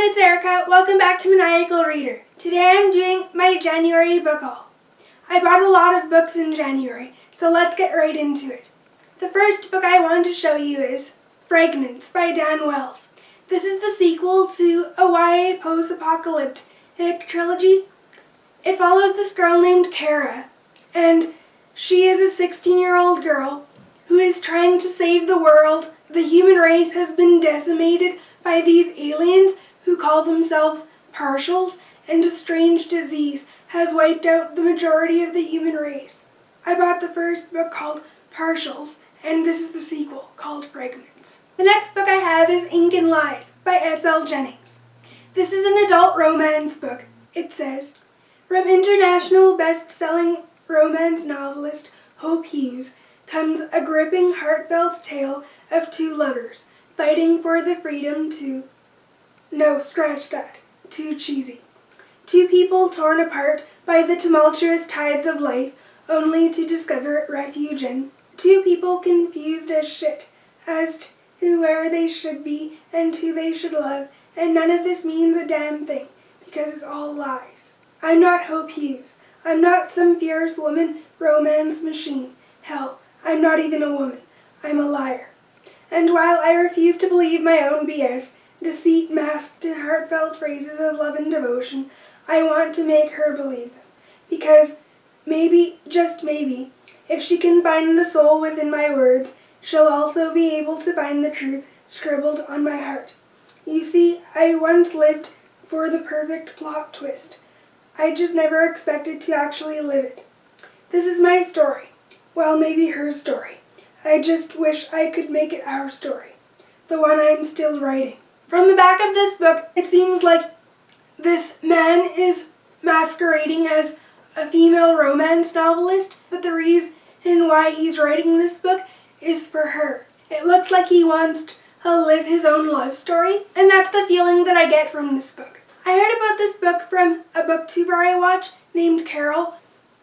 it's Erica. Welcome back to Maniacal Reader. Today I'm doing my January book haul. I bought a lot of books in January, so let's get right into it. The first book I want to show you is Fragments by Dan Wells. This is the sequel to a YA post-apocalyptic trilogy. It follows this girl named Kara, and she is a 16-year-old girl who is trying to save the world. The human race has been decimated by these aliens who call themselves partials, and a strange disease has wiped out the majority of the human race. I bought the first book called Partials, and this is the sequel called Fragments. The next book I have is Ink and Lies by S.L. Jennings. This is an adult romance book. It says, from international best-selling romance novelist Hope Hughes comes a gripping, heartfelt tale of two lovers fighting for the freedom to... No, scratch that. Too cheesy. Two people torn apart by the tumultuous tides of life, only to discover refuge in. Two people confused as shit as to where they should be and who they should love, and none of this means a damn thing, because it's all lies. I'm not Hope Hughes. I'm not some fierce woman romance machine. Hell, I'm not even a woman. I'm a liar. And while I refuse to believe my own BS, deceit masked in heartfelt phrases of love and devotion, I want to make her believe them. Because maybe, just maybe, if she can find the soul within my words, she'll also be able to find the truth scribbled on my heart. You see, I once lived for the perfect plot twist. I just never expected to actually live it. This is my story. Well, maybe her story. I just wish I could make it our story. The one I'm still writing. From the back of this book, it seems like this man is masquerading as a female romance novelist, but the reason why he's writing this book is for her. It looks like he wants to live his own love story, and that's the feeling that I get from this book. I heard about this book from a booktuber I watch named Carol,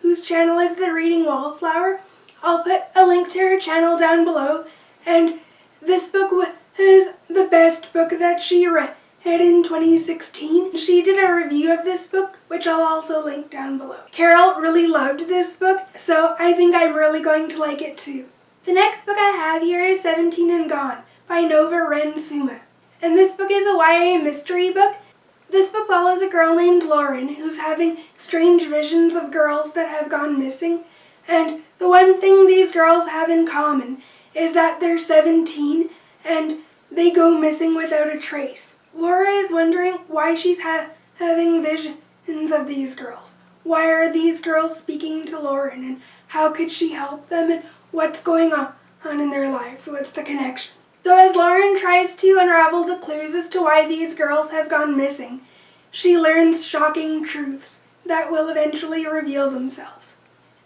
whose channel is The Reading Wallflower. I'll put a link to her channel down below, and this book was the best book that she read in 2016. She did a review of this book, which I'll also link down below. Carol really loved this book, so I think I'm really going to like it too. The next book I have here is 17 and Gone by Nova Ren Suma, and this book is a YA mystery book. This book follows a girl named Lauren who's having strange visions of girls that have gone missing, and the one thing these girls have in common is that they're 17 and they go missing without a trace. Laura is wondering why she's having visions of these girls. Why are these girls speaking to Lauren, and how could she help them, and what's going on in their lives? What's the connection? So as Lauren tries to unravel the clues as to why these girls have gone missing, she learns shocking truths that will eventually reveal themselves.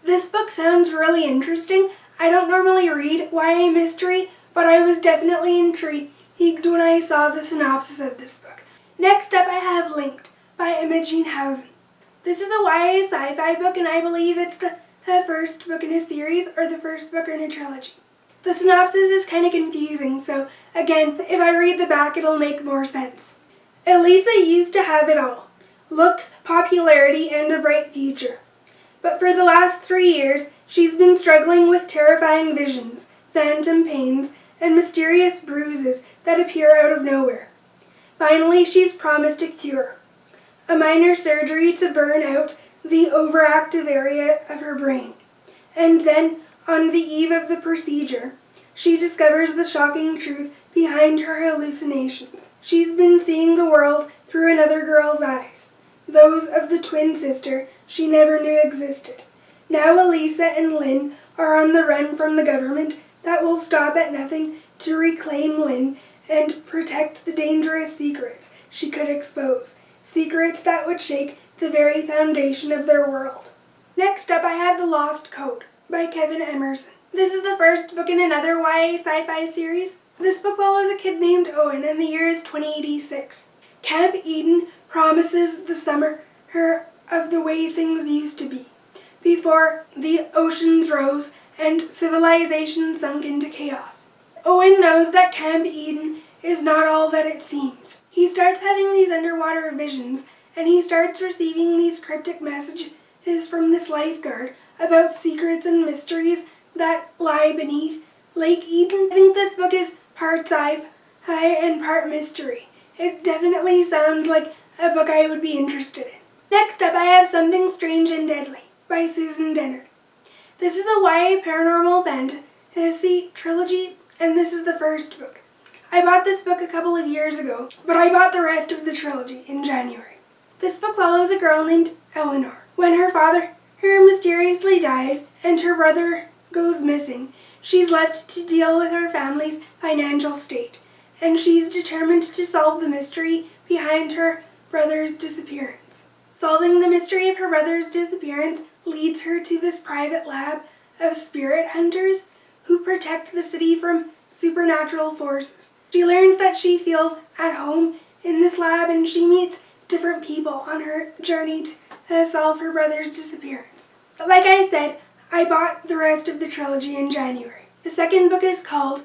This book sounds really interesting. I don't normally read YA mystery, but I was definitely intrigued when I saw the synopsis of this book. Next up I have Linked by Imogen Howson. This is a YA sci-fi book, and I believe it's the first book in a series or the first book in a trilogy. The synopsis is kind of confusing, so again, if I read the back it'll make more sense. Elisa used to have it all. Looks, popularity, and a bright future. But for the last 3 years, she's been struggling with terrifying visions, phantom pains, and mysterious bruises that appear out of nowhere. Finally, she's promised a cure. A minor surgery to burn out the overactive area of her brain. And then, on the eve of the procedure, she discovers the shocking truth behind her hallucinations. She's been seeing the world through another girl's eyes, those of the twin sister she never knew existed. Now Elisa and Lynn are on the run from the government that will stop at nothing to reclaim Lynn and protect the dangerous secrets she could expose, secrets that would shake the very foundation of their world. Next up I have The Lost Code by Kevin Emerson. This is the first book in another YA sci-fi series. This book follows a kid named Owen, and the year is 2086. Camp Eden promises the summer of the way things used to be, before the oceans rose and civilization sunk into chaos. Owen knows that Camp Eden is not all that it seems. he starts having these underwater visions, and he starts receiving these cryptic messages from this lifeguard about secrets and mysteries that lie beneath Lake Eden. I think this book is part sci-fi and part mystery. It definitely sounds like a book I would be interested in. Next up, I have Something Strange and Deadly by Susan Dennard. This is a YA paranormal fantasy trilogy, and this is the first book. I bought this book a couple of years ago, but I bought the rest of the trilogy in January. This book follows a girl named Eleanor. When her father mysteriously dies and her brother goes missing, she's left to deal with her family's financial state, and she's determined to solve the mystery behind her brother's disappearance. Solving the mystery of her brother's disappearance leads her to this private lab of spirit hunters who protect the city from supernatural forces. She learns that she feels at home in this lab, and she meets different people on her journey to solve her brother's disappearance. But like I said, I bought the rest of the trilogy in January. The second book is called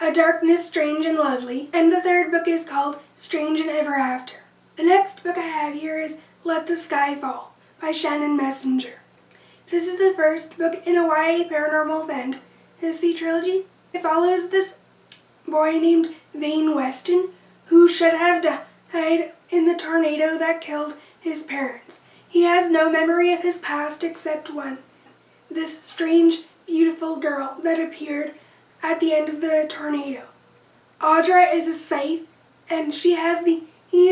A Darkness Strange and Lovely, and the third book is called Strange and Ever After. The next book I have here is Let the Sky Fall by Shannon Messenger. This is the first book in a YA paranormal fantasy trilogy. It follows this boy named Vane Weston, who should have died in the tornado that killed his parents. He has no memory of his past except one. This strange, beautiful girl that appeared at the end of the tornado. Audra is a scythe, and she has the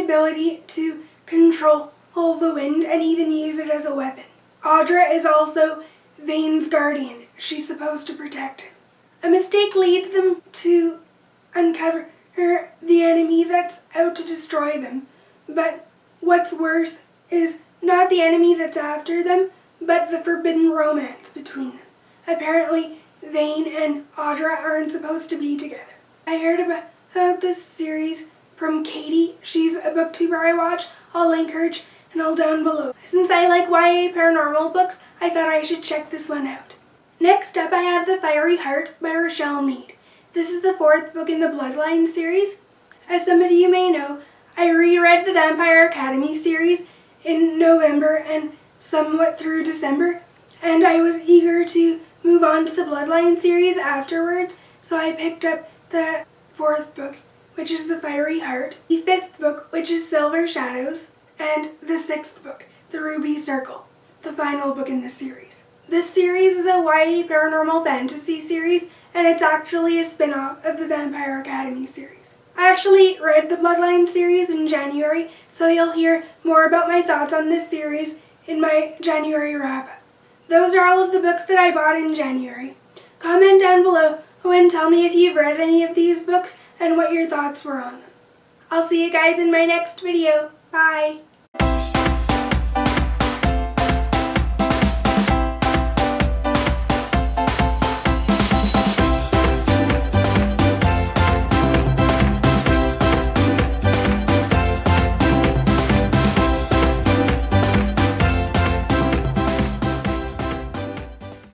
ability to control the wind and even use it as a weapon. Audra is also Vane's guardian. She's supposed to protect him. A mistake leads them to uncover the enemy that's out to destroy them. But what's worse is not the enemy that's after them, but the forbidden romance between them. Apparently, Vane and Audra aren't supposed to be together. I heard about this series from Katie. She's a booktuber I watch. I'll link her channel down below. Since I like YA paranormal books, I thought I should check this one out. Next up, I have The Fiery Heart by Richelle Mead. This is the fourth book in the Bloodline series. As some of you may know, I reread the Vampire Academy series in November and somewhat through December, and I was eager to move on to the Bloodline series afterwards, so I picked up the fourth book, which is The Fiery Heart, the fifth book, which is Silver Shadows, and the sixth book, The Ruby Circle, the final book in the series. This series is a YA paranormal fantasy series, and it's actually a spin-off of the Vampire Academy series. I actually read the Bloodline series in January, so you'll hear more about my thoughts on this series in my January wrap-up. Those are all of the books that I bought in January. Comment down below and tell me if you've read any of these books and what your thoughts were on them. I'll see you guys in my next video. Bye!